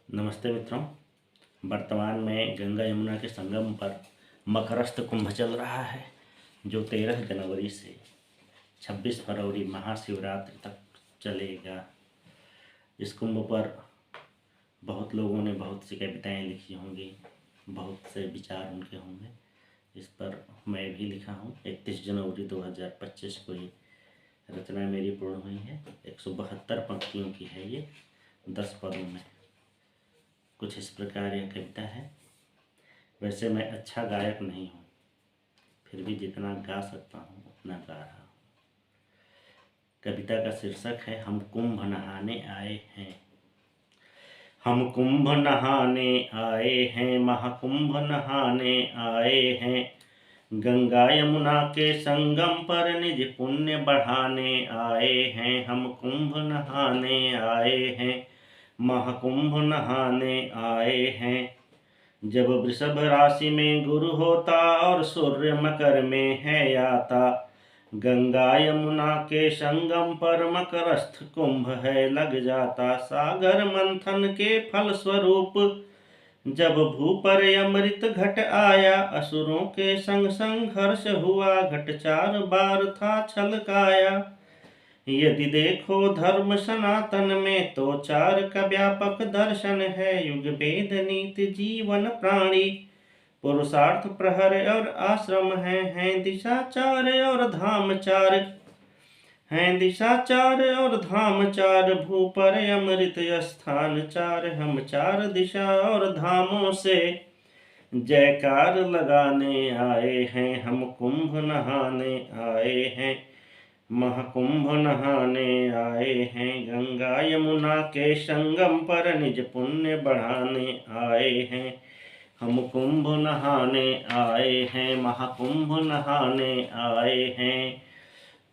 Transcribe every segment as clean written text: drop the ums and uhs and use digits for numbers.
नमस्ते मित्रों। वर्तमान में गंगा यमुना के संगम पर मकरस्थ कुंभ चल रहा है, जो 13 जनवरी से 26 फरवरी महाशिवरात्रि तक चलेगा। इस कुंभ पर बहुत लोगों ने बहुत सी कविताएं लिखी होंगी, बहुत से विचार उनके होंगे। इस पर मैं भी लिखा हूँ। 31 जनवरी 2025 को ये रचना मेरी पूर्ण हुई है। 172 पंक्तियों की है ये, 10 पदों में। कुछ इस प्रकार यह कविता है। वैसे मैं अच्छा गायक नहीं हूँ, फिर भी जितना गा सकता हूँ उतना गा रहा हूँ। कविता का शीर्षक है हम कुंभ नहाने आए हैं। हम कुंभ नहाने आए हैं, महाकुंभ नहाने आए हैं। गंगा यमुना के संगम पर निज पुण्य बढ़ाने आए हैं। हम कुंभ नहाने आए हैं, महाकुंभ नहाने आए हैं। जब वृषभ राशि में गुरु होता और सूर्य मकर में है आता, गंगा यमुना के संगम पर मकरस्थ कुंभ है लग जाता। सागर मंथन के फल स्वरूप जब भू पर अमृत घट आया, असुरों के संग संघर्ष हुआ, घट 4 बार था छलकाया। यदि देखो धर्म सनातन में तो 4 का व्यापक दर्शन है। युग वेद नीति जीवन प्राणी, पुरुषार्थ प्रहर और आश्रम हैं दिशा 4 और धाम 4 हैं दिशा 4 और धाम 4। भू पर अमृत स्थान 4, हम 4 दिशा और धामों से जयकार लगाने आए हैं। हम कुंभ नहाने आए हैं, महाकुंभ नहाने आए हैं। गंगा यमुना के संगम पर निज पुण्य बढ़ाने आए हैं। हम कुंभ नहाने आए हैं, महाकुंभ नहाने आए हैं।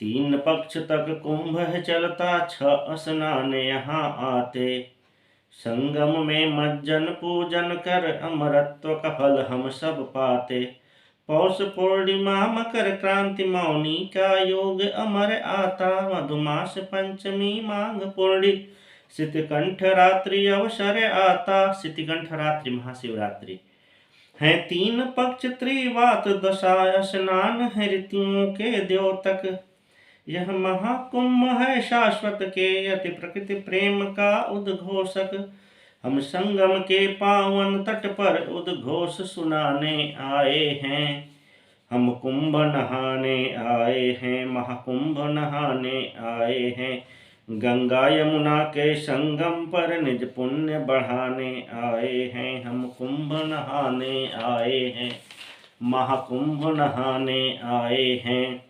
3 पक्ष तक कुंभ है चलता, 6 स्नान यहाँ आते। संगम में मज्जन पूजन कर अमरत्व का फल हम सब पाते। पौष पूर्णिमा मकर क्रांति मौनी का योग अमर आता। मधुमास पंचमी माघ पूर्णि शीतकंठ रात्रि अवसर आता। शीतकंठ रात्रि महाशिवरात्रि है। 3 पक्ष त्रिवात दशा स्नान है ऋतुओं के द्योतक। यह महाकुंभ है शाश्वत के अति प्रकृति प्रेम का उद्घोषक। हम संगम के पावन तट पर उद्घोष सुनाने आए हैं। हम कुंभ नहाने आए हैं, महाकुंभ नहाने आए हैं। गंगा यमुना के संगम पर निज पुण्य बढ़ाने आए हैं। हम कुंभ नहाने आए हैं, महाकुंभ नहाने आए हैं।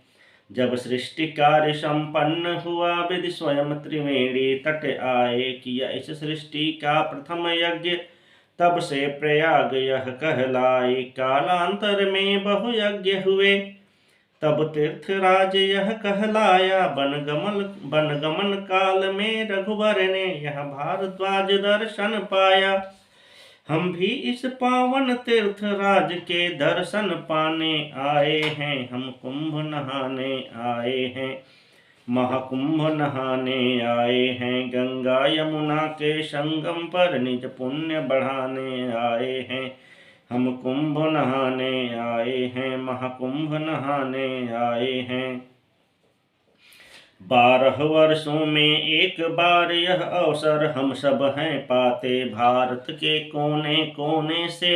जब सृष्टि कार्य संपन्न हुआ, विधि स्वयं त्रिवेणी तट आए। किया इस सृष्टि का प्रथम यज्ञ, तब से प्रयाग यह कहलाए। कालांतर में बहु यज्ञ हुए, तब तीर्थराज यह कहलाया। बनगमन काल में रघुवर ने यह भारद्वाज दर्शन पाया। हम भी इस पावन तीर्थराज के दर्शन पाने आए हैं। हम कुंभ नहाने आए हैं, महाकुंभ नहाने आए हैं। गंगा यमुना के संगम पर निज पुण्य बढ़ाने आए हैं। हम कुंभ नहाने आए हैं, महाकुंभ नहाने आए हैं। 12 वर्षों में एक बार यह अवसर हम सब हैं पाते। भारत के कोने कोने से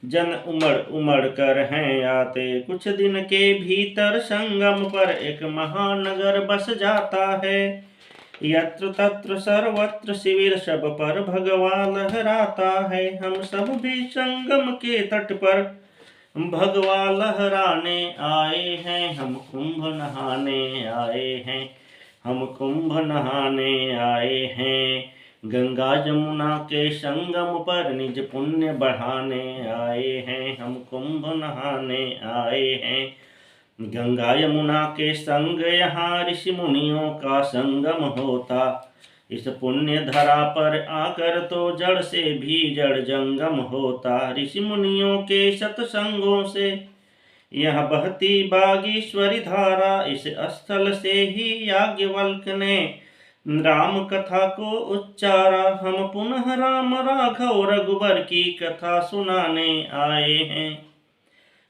जन उमड़ उमड़ कर हैं आते। कुछ दिन के भीतर संगम पर एक महानगर बस जाता है। यत्र तत्र सर्वत्र शिविर सब पर भगवा लहराता है। हम सब भी संगम के तट पर भगवा लहराने आए हैं। हम कुंभ नहाने आए हैं, हम कुंभ नहाने आए हैं। गंगा यमुना के संगम पर निज पुण्य बढ़ाने आए हैं। हम कुंभ नहाने आए हैं। गंगा यमुना के संग यहाँ ऋषि मुनियों का संगम होता। इस पुण्य धरा पर आकर तो जड़ से भी जड़ जंगम होता। ऋषि मुनियों के सत्संगों से यह बहती बागेश्वरी धारा। इस स्थल से ही याज्ञवल्क्य ने राम कथा को उच्चारा, हम पुनः राम राघव रघुबर की कथा सुनाने आए हैं।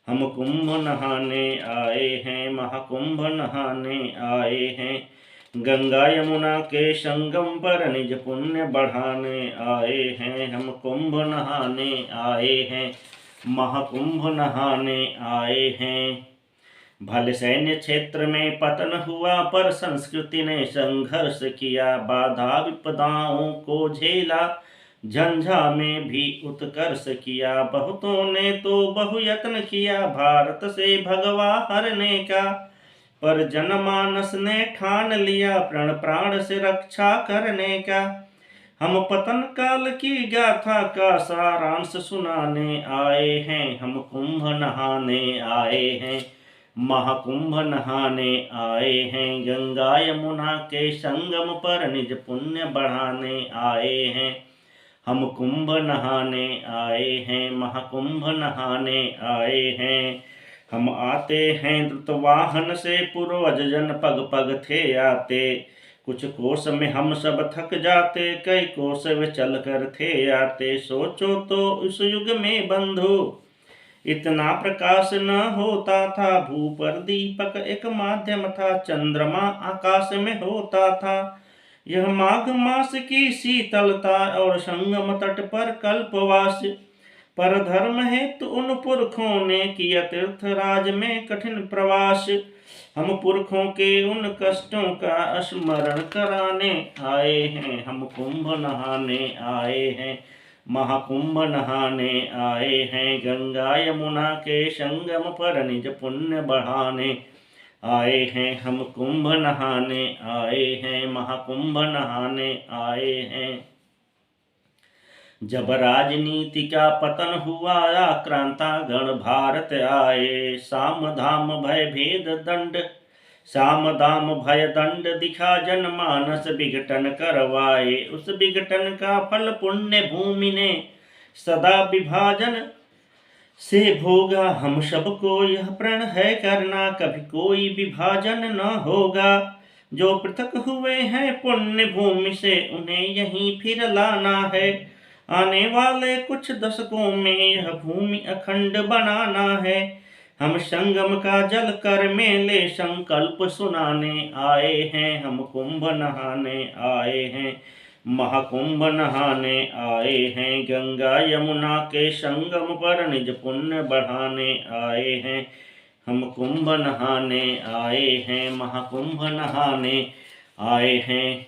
हम कुंभ नहाने आए हैं, महाकुंभ नहाने आए हैं। गंगा यमुना के संगम पर निज पुण्य बढ़ाने आए हैं। हम कुंभ नहाने आए हैं, महाकुंभ नहाने आए हैं। भले सैन्य क्षेत्र में पतन हुआ, पर संस्कृति ने संघर्ष किया। बाधा विपदाओं को झेला, झंझा में भी उत्कर्ष किया। बहुतों ने तो बहुयत्न किया, भारत से भगवा हरने का। पर जनमानस ने ठान लिया, प्रण प्राण से रक्षा करने का। हम पतन काल की गाथा का सारांश सुनाने आए हैं। हम कुंभ नहाने आए हैं, महाकुंभ नहाने आए हैं। गंगा यमुना के संगम पर निज पुण्य बढ़ाने आए हैं। हम कुंभ नहाने आए हैं, महाकुंभ नहाने आए हैं। हम आते हैं द्रुत वाहन से, पूर्वज जन पग पग थे आते। कुछ कोस में हम सब थक जाते, कई कोस वे चल कर थे आते। सोचो तो उस युग में बंधु इतना प्रकाश न होता था। भू पर दीपक एक माध्यम था, चंद्रमा आकाश में होता था। यह माघ मास की शीतलता और संगम तट पर कल्पवास। पर धर्म हेतु उन पुरखों ने किया तीर्थ राज में कठिन प्रवास। हम पुरखों के उन कष्टों का स्मरण कराने आए हैं। हम कुंभ नहाने आए हैं, महाकुंभ नहाने आए हैं। गंगा यमुना के संगम पर निज पुण्य बढ़ाने आए हैं। हम कुंभ नहाने आए हैं, महाकुंभ नहाने आए हैं। जब राजनीति का पतन हुआ, आक्रांता गण भारत आए। साम धाम भय भेद दंड, साम दाम भय दंड दिखा, जनमानस विघटन करवाए। उस विघटन का फल पुण्य भूमि ने सदा विभाजन से भोगा। हम सबको यह प्रण है करना, कभी कोई विभाजन न होगा। जो पृथक हुए हैं पुण्य भूमि से, उन्हें यहीं फिर लाना है। आने वाले कुछ दशकों में यह भूमि अखंड बनाना है। हम संगम का जल कर मेले संकल्प सुनाने आए हैं। हम कुंभ नहाने आए हैं, महाकुंभ नहाने आए हैं। गंगा यमुना के संगम पर निज पुण्य बढ़ाने आए हैं। हम कुंभ नहाने आए हैं, महाकुंभ नहाने आए हैं।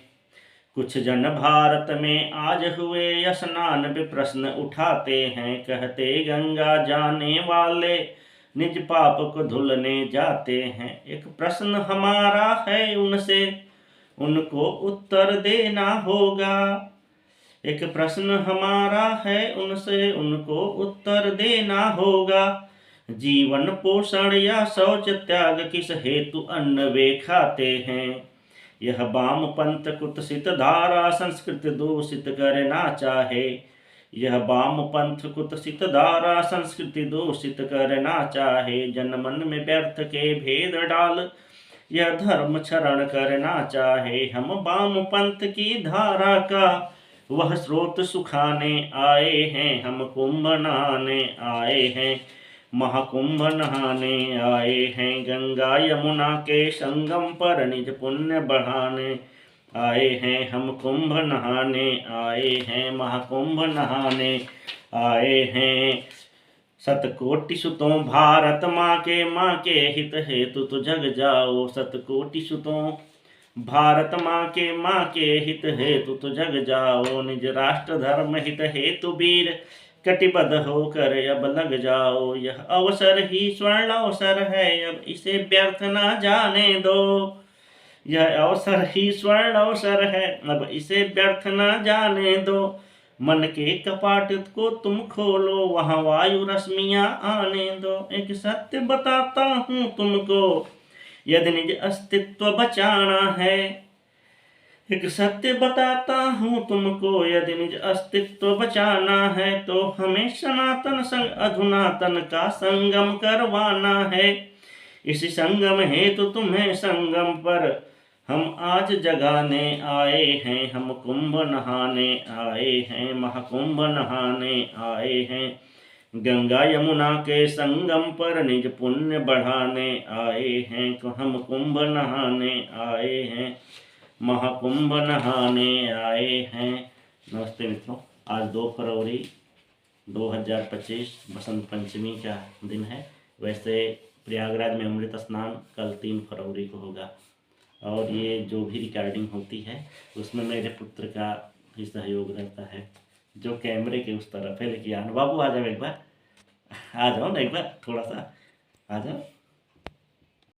कुछ जन भारत में आज हुए स्नान भी प्रश्न उठाते हैं। कहते गंगा जाने वाले निज पाप को धुलने जाते हैं। एक प्रश्न हमारा है उनसे, उनको उत्तर देना होगा। एक प्रश्न हमारा है उनसे, उनको उत्तर देना होगा। जीवन पोषण या शौच त्याग किस हेतु अन्न वे खाते हैं। यह वाम पंथ कुत्सित धारा संस्कृति दूषित करना चाहे। यह वाम पंथ कुत्सित धारा संस्कृति दूषित करना चाहे। जनमन में व्यर्थ के भेद डाल यह धर्म क्षरण करना चाहे। हम वाम पंथ की धारा का वह स्रोत सुखाने आए हैं। हम कुंभ नहाने आए हैं, महाकुंभ नहाने आए हैं। गंगा यमुना के संगम पर निज पुण्य बढ़ाने आए हैं। हम कुंभ नहाने आए हैं, महाकुंभ नहाने आए हैं। सतकोटि सुतों भारत माँ के हित हेतु तो जग जाओ। सतकोटि सुतों भारत माँ के हित हेतु तो जग जाओ। निज राष्ट्र धर्म हित हेतु वीर कटिबद्ध होकर अब लग जाओ। यह अवसर ही स्वर्ण अवसर है, अब इसे व्यर्थ ना जाने दो। यह अवसर ही स्वर्ण अवसर है, अब इसे व्यर्थ ना जाने दो। मन के कपाट को तुम खोलो, वहाँ वायु रश्मियाँ आने दो। एक सत्य बताता हूँ तुमको, यदि निज अस्तित्व बचाना है। एक सत्य बताता हूँ तुमको, यदि निज अस्तित्व बचाना है, तो हमें सनातन संग अधुनातन का संगम करवाना है। इस संगम हेतु तुम्हें संगम पर हम आज जगाने आए हैं, हम कुंभ नहाने आए हैं, महाकुंभ नहाने आए हैं। गंगा यमुना के संगम पर निज पुण्य बढ़ाने आए हैं, तो हम कुंभ नहाने आए हैं, महाकुंभ नहाने आए हैं। नमस्ते मित्रों, आज 2 फरवरी 2025 बसंत पंचमी का दिन है। वैसे प्रयागराज में अमृत स्नान कल 3 फरवरी को होगा और ये जो भी रिकॉर्डिंग होती है उसमें मेरे पुत्र का भी सहयोग रहता है, जो कैमरे के उस तरफ है। लेकिन बाबू आ जाओ एक बार, आ जाओ ना एक बार, थोड़ा सा आ जाओ।